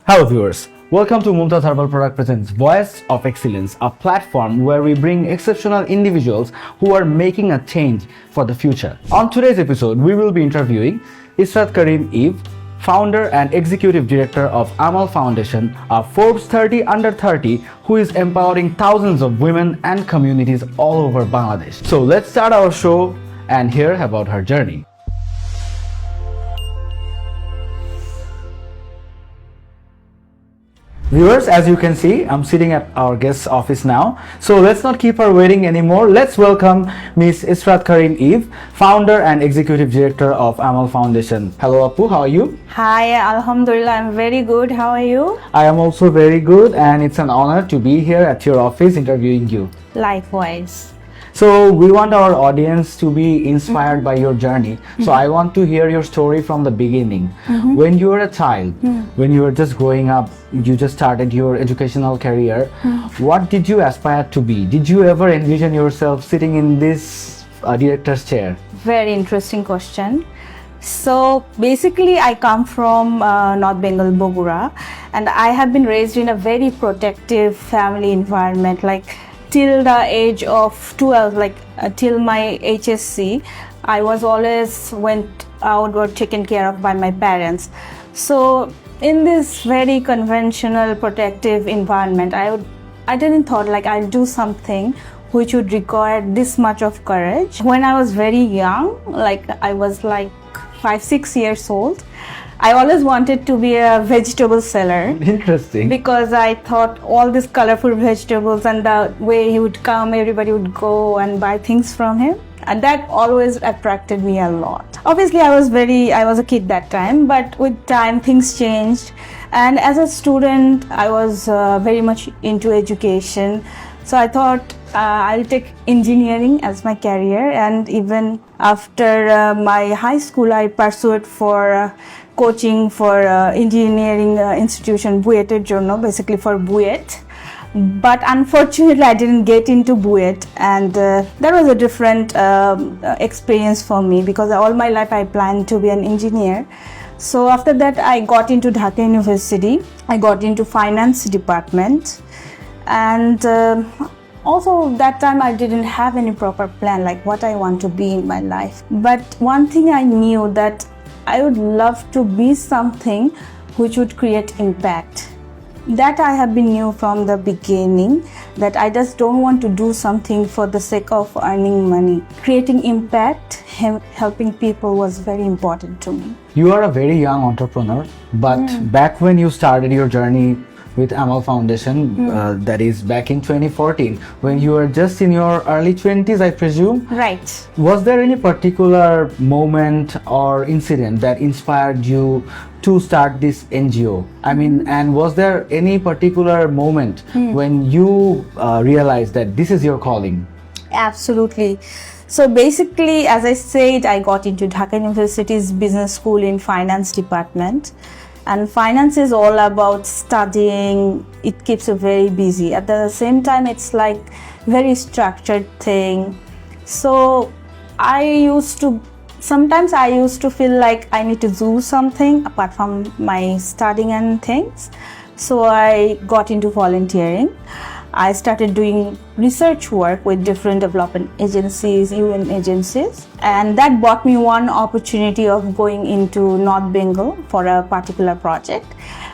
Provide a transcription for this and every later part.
Hello viewers, welcome to Mumtaz Herbal Product Presents Voice of Excellence, a platform where we bring exceptional individuals who are making a change for the future. On today's episode, we will be interviewing Esrat Karim Eve, founder and executive director of Amal Foundation, a Forbes 30 under 30 who is empowering thousands of women and communities all over Bangladesh. So let's start our show and hear about her journey. Viewers, as you can see, I'm sitting at our guest's office now. So let's not keep her waiting anymore. Let's welcome Miss Esrat Karim Eve, founder and executive director of Amal Foundation. Hello Apu, how are you? Hi, Alhamdulillah, I'm very good. How are you? I am also very good, and it's an honor to be here at your office interviewing you. Likewise. So we want our audience to be inspired by your journey. So I want to hear your story from the beginning. When you were a child, when you were just growing up, you just started your educational career. What did you aspire to be? Did you ever envision yourself sitting in this director's chair? Very interesting question. So basically, I come from North Bengal, Bogura, and I have been raised in a very protective family environment. Till the age of 12, till my HSC, I was always went out or taken care of by my parents. So in this very conventional protective environment, I didn't thought I'll do something which would require this much of courage. When I was very young, I was 5-6 years old, I always wanted to be a vegetable seller. Interesting. Because I thought all these colorful vegetables and the way he would come, everybody would go and buy things from him. And that always attracted me a lot. Obviously, I was a kid that time, but with time things changed. And as a student, I was very much into education. So I thought I'll take engineering as my career. And even after my high school, I pursued for coaching for engineering institution, BUET journal, basically for BUET. But unfortunately, I didn't get into BUET, and that was a different experience for me because all my life I planned to be an engineer. So after that, I got into Dhaka University. I got into finance department, and also that time I didn't have any proper plan what I want to be in my life. But one thing I knew that I would love to be something which would create impact. That I have been knew from the beginning, that I just don't want to do something for the sake of earning money. Creating impact, helping people was very important to me. You are a very young entrepreneur, but back when you started your journey with Amal Foundation, that is back in 2014, when you were just in your early 20s, I presume? Right. Was there any particular moment or incident that inspired you to start this NGO? And was there any particular moment when you realized that this is your calling? Absolutely. So basically, as I said, I got into Dhaka University's business school in finance department. And finance is all about studying. It keeps you very busy. At the same time, it's very structured thing. So sometimes I used to feel like I need to do something apart from my studying and things. So I got into volunteering. I started doing research work with different development agencies, UN agencies, and that brought me one opportunity of going into North Bengal for a particular project.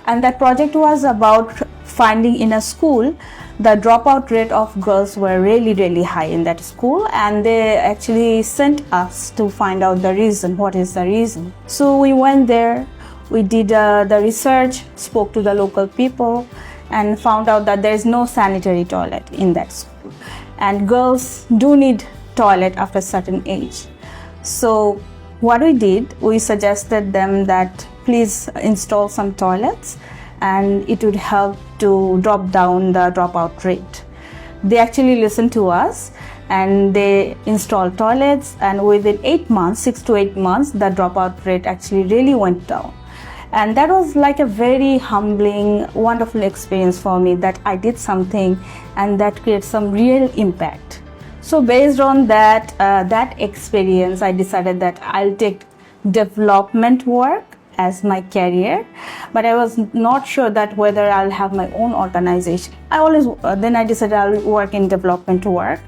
And that project was about finding in a school the dropout rate of girls were really, really high in that school, and they actually sent us to find out the reason. What is the reason? So we went there, we did the research, spoke to the local people, and found out that there is no sanitary toilet in that school, and girls do need toilet after a certain age. So what we did, we suggested them that please install some toilets, and it would help to drop down the dropout rate. They actually listened to us, and they installed toilets, and within 6 to 8 months, the dropout rate actually really went down. And that was a very humbling, wonderful experience for me, that I did something and that created some real impact. So based on that experience, I decided that I'll take development work as my career, but I was not sure that whether I'll have my own organization. Then I decided I'll work in development work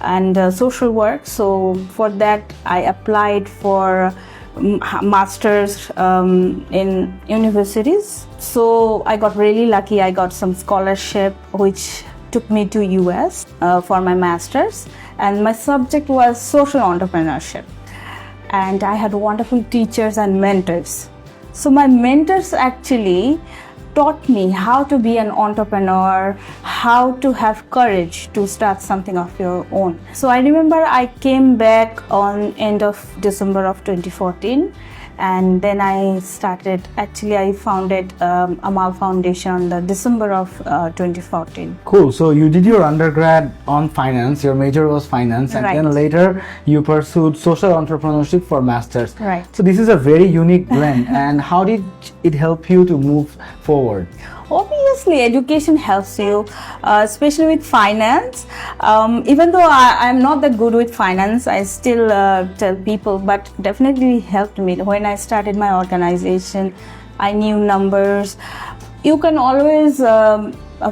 and social work. So for that I applied for masters in universities. So I got really lucky. I got some scholarship which took me to US for my masters, and my subject was social entrepreneurship, and I had wonderful teachers and mentors. So my mentors actually taught me how to be an entrepreneur, how to have courage to start something of your own. So I remember I came back on end of December of 2014, and then I founded Amal Foundation on the December of 2014. Cool. So you did your undergrad on finance, your major was finance, and Right. then later you pursued social entrepreneurship for masters. Right. So this is a very unique blend. And how did it help you to move forward? Obviously, education helps you, especially with finance. Even though I'm not that good with finance, I still tell people, but definitely helped me. When I started my organization, I knew numbers. You can always,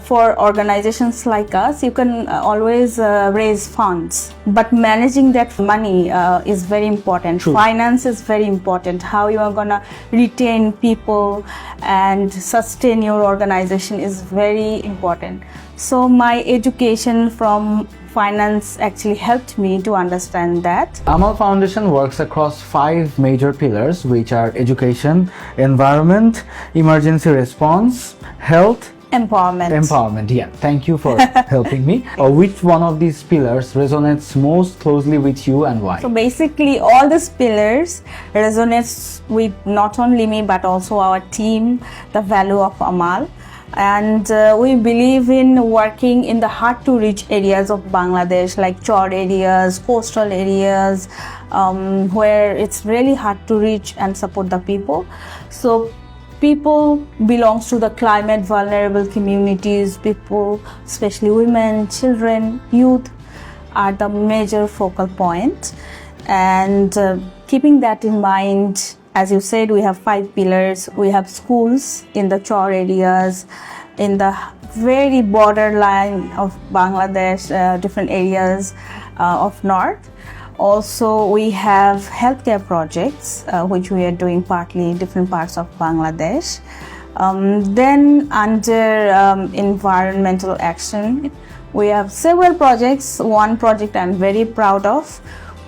for organizations like us, you can always raise funds, but managing that money is very important. True. Finance is very important. How you are gonna retain people and sustain your organization is very important. So my education from finance actually helped me to understand that. Amal Foundation works across 5 major pillars, which are education, environment, emergency response, health, Empowerment. Yeah, thank you for helping me. Which one of these pillars resonates most closely with you and why? So basically all these pillars resonates with not only me but also our team, the value of Amal. And we believe in working in the hard to reach areas of Bangladesh, like chor areas, coastal areas, where it's really hard to reach and support the people. So people belongs to the climate vulnerable communities, people, especially women, children, youth, are the major focal point. And keeping that in mind, as you said, we have 5 pillars. We have schools in the chor areas, in the very borderline of Bangladesh, different areas of north. Also, we have healthcare projects, which we are doing partly in different parts of Bangladesh. Then under environmental action, we have several projects. One project I'm very proud of,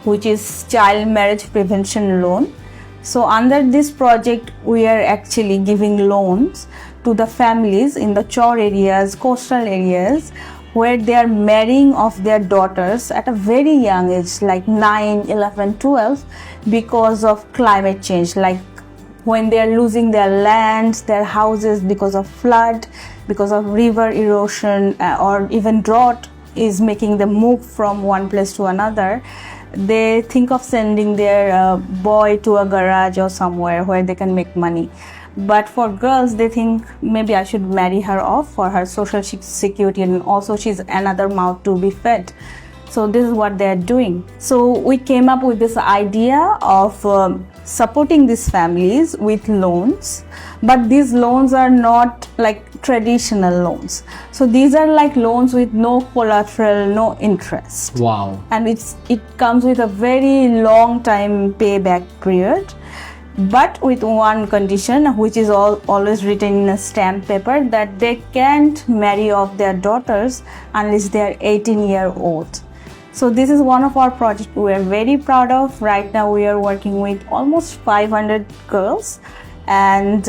which is child marriage prevention loan. So under this project, we are actually giving loans to the families in the chor areas, coastal areas, where they are marrying off their daughters at a very young age, like 9, 11, 12, because of climate change, like when they are losing their lands, their houses because of flood, because of river erosion, or even drought is making them move from one place to another. They think of sending their boy to a garage or somewhere where they can make money. But for girls, they think maybe I should marry her off for her social security, and also she's another mouth to be fed. So this is what they're doing. So we came up with this idea of supporting these families with loans, but these loans are not like traditional loans. So these are like loans with no collateral, no interest. Wow. And it comes with a very long time payback period, but with one condition, which is always written in a stamp paper, that they can't marry off their daughters unless they are 18-year-old. So this is one of our projects we are very proud of. Right now we are working with almost 500 girls, and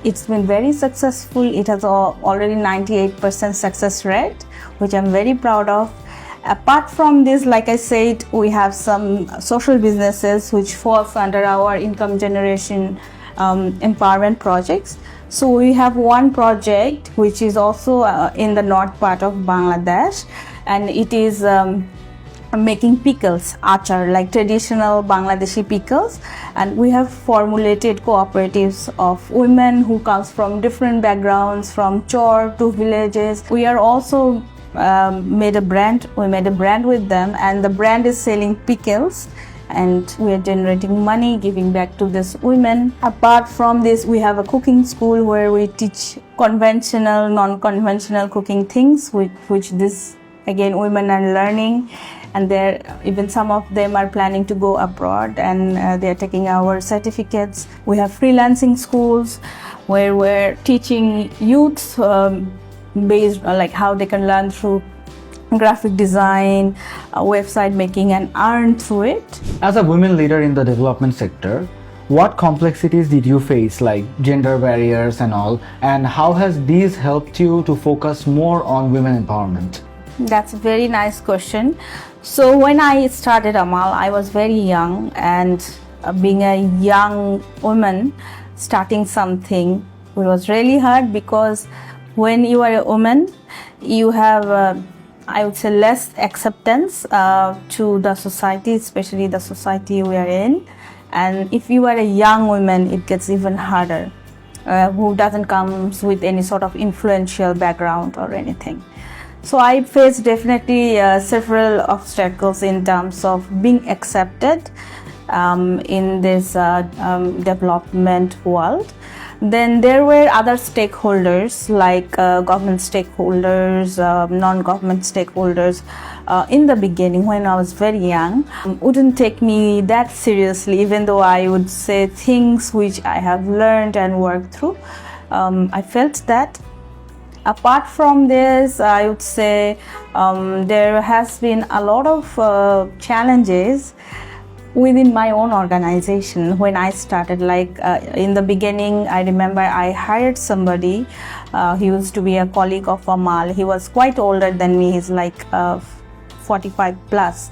it's been very successful. It has already 98% success rate, which I'm very proud of. Apart from this, like I said, we have some social businesses which falls under our income generation empowerment projects. So we have one project which is also in the north part of Bangladesh, and it is making pickles, achar, like traditional Bangladeshi pickles. And we have formulated cooperatives of women who comes from different backgrounds, from chor to villages. We are also made a brand with them, and the brand is selling pickles and we are generating money, giving back to these women. Apart from this, we have a cooking school where we teach conventional, non-conventional cooking things, which this again women are learning, and there even some of them are planning to go abroad, and they are taking our certificates. We have freelancing schools where we're teaching youths based on like how they can learn through graphic design, website making, and earn through it. As a women leader in the development sector, what complexities did you face, like gender barriers and all, and how has these helped you to focus more on women empowerment? That's a very nice question. So when I started Amal, I was very young, and being a young woman starting something, it was really hard because when you are a woman, you have I would say less acceptance to the society, especially the society we are in. And if you are a young woman, it gets even harder, who doesn't come with any sort of influential background or anything. So I faced definitely several obstacles in terms of being accepted in this development world. Then there were other stakeholders like government stakeholders, non-government stakeholders. In the beginning, when I was very young, wouldn't take me that seriously, even though I would say things which I have learned and worked through. I felt that. Apart from this, I would say there has been a lot of challenges within my own organization when I started. Like in the beginning, I remember I hired somebody. He used to be a colleague of Amal. He was quite older than me. He's like 45 plus.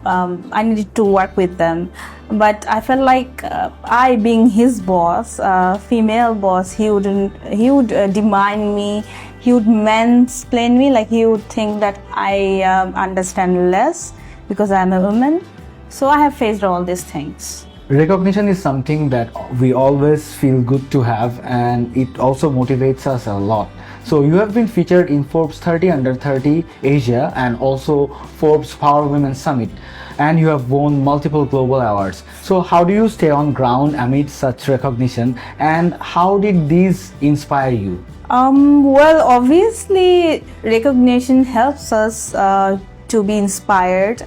I needed to work with them, but I felt like I, being his boss, female boss, he would demand me. He would mansplain me, like he would think that I understand less because I am a woman. So I have faced all these things. Recognition is something that we always feel good to have, and it also motivates us a lot. So you have been featured in Forbes 30 Under 30 Asia and also Forbes Power Women Summit, and you have won multiple global awards. So how do you stay on ground amid such recognition, and how did these inspire you? Well, obviously recognition helps us to be inspired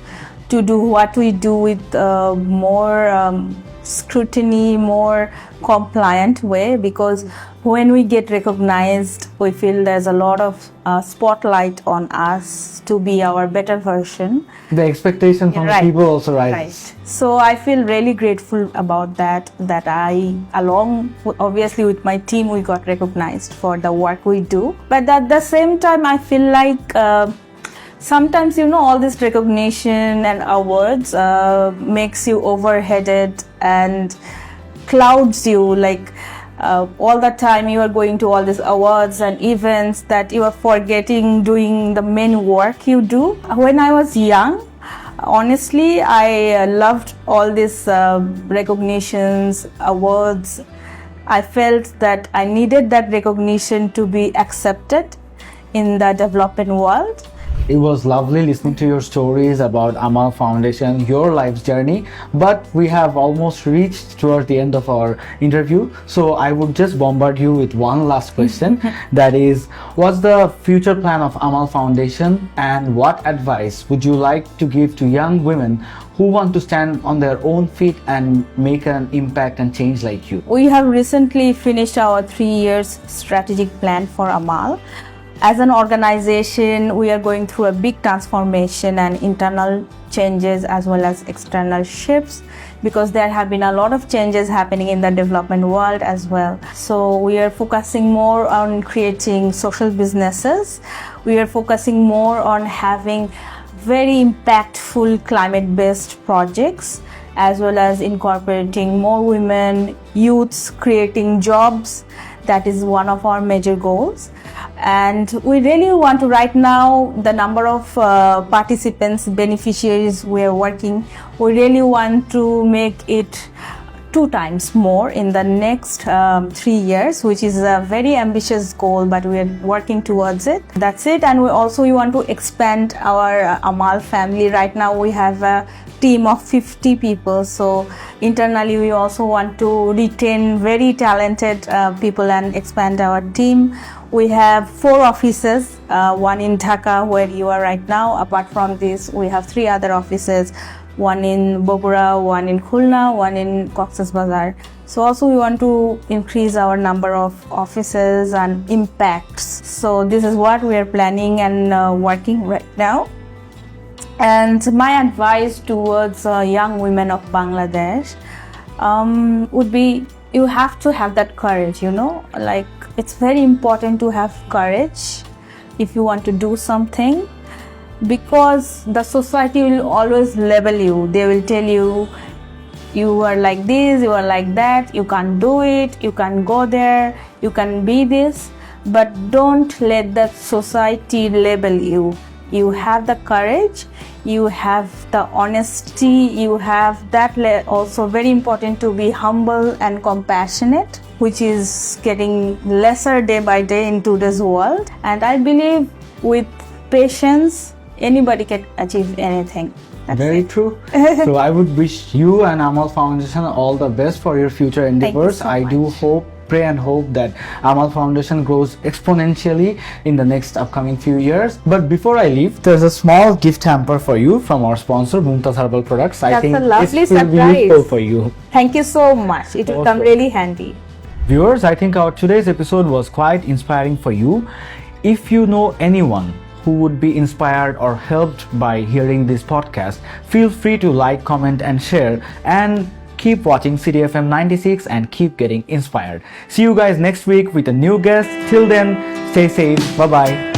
to do what we do with more scrutiny, more compliant way, because when we get recognized, we feel there's a lot of spotlight on us to be our better version. The expectation from the people also rises. Right. So I feel really grateful about that I, along obviously with my team, we got recognized for the work we do. But at the same time, I feel like sometimes, all this recognition and awards makes you overheated and clouds you, like all the time you are going to all these awards and events that you are forgetting doing the main work you do. When I was young, honestly, I loved all these recognitions, awards. I felt that I needed that recognition to be accepted in the development world. It was lovely listening to your stories about Amal Foundation, your life's journey, but we have almost reached toward the end of our interview. So I would just bombard you with one last question. That is, what's the future plan of Amal Foundation, and what advice would you like to give to young women who want to stand on their own feet and make an impact and change like you? We have recently finished our 3 years strategic plan for Amal. As an organization, we are going through a big transformation and internal changes as well as external shifts, because there have been a lot of changes happening in the development world as well. So we are focusing more on creating social businesses. We are focusing more on having very impactful climate-based projects, as well as incorporating more women, youths, creating jobs. That is one of our major goals. And we really want to, right now, the number of participants, beneficiaries we are working, we really want to make it 2 times more in the next 3 years, which is a very ambitious goal, but we are working towards it. That's it. And we want to expand our Amal family. Right now we have a team of 50 people, so internally we also want to retain very talented people and expand our team. We have 4 offices, one in Dhaka where you are right now. Apart from this, we have 3 other offices, one in Bogura, one in Khulna, one in Cox's Bazar. So also we want to increase our number of offices and impacts. So this is what we are planning and working right now. And my advice towards young women of Bangladesh would be, you have to have that courage, like it's very important to have courage if you want to do something, because the society will always label you. They will tell you, you are like this, you are like that, you can't do it, you can't go there, you can be this. But don't let that society label you. You have the courage, you have the honesty, you have that. Also very important to be humble and compassionate, which is getting lesser day by day in today's world. And I believe with patience, anybody can achieve anything. That's Very it. true. So I would wish you and Amal Foundation all the best for your future endeavors. so I do pray and hope that Amal Foundation grows exponentially in the next upcoming few years. But before I leave, there's a small gift hamper for you from our sponsor, Mumtaz Herbal Products. I think a lovely it will be surprise. useful for you. Thank you so much. It will come really handy. Viewers, I think our today's episode was quite inspiring for you. If you know anyone who would be inspired or helped by hearing this podcast, feel free to like, comment and share, and keep watching CDFM 96 and keep getting inspired. See you guys next week with a new guest. Till then, stay safe. Bye bye.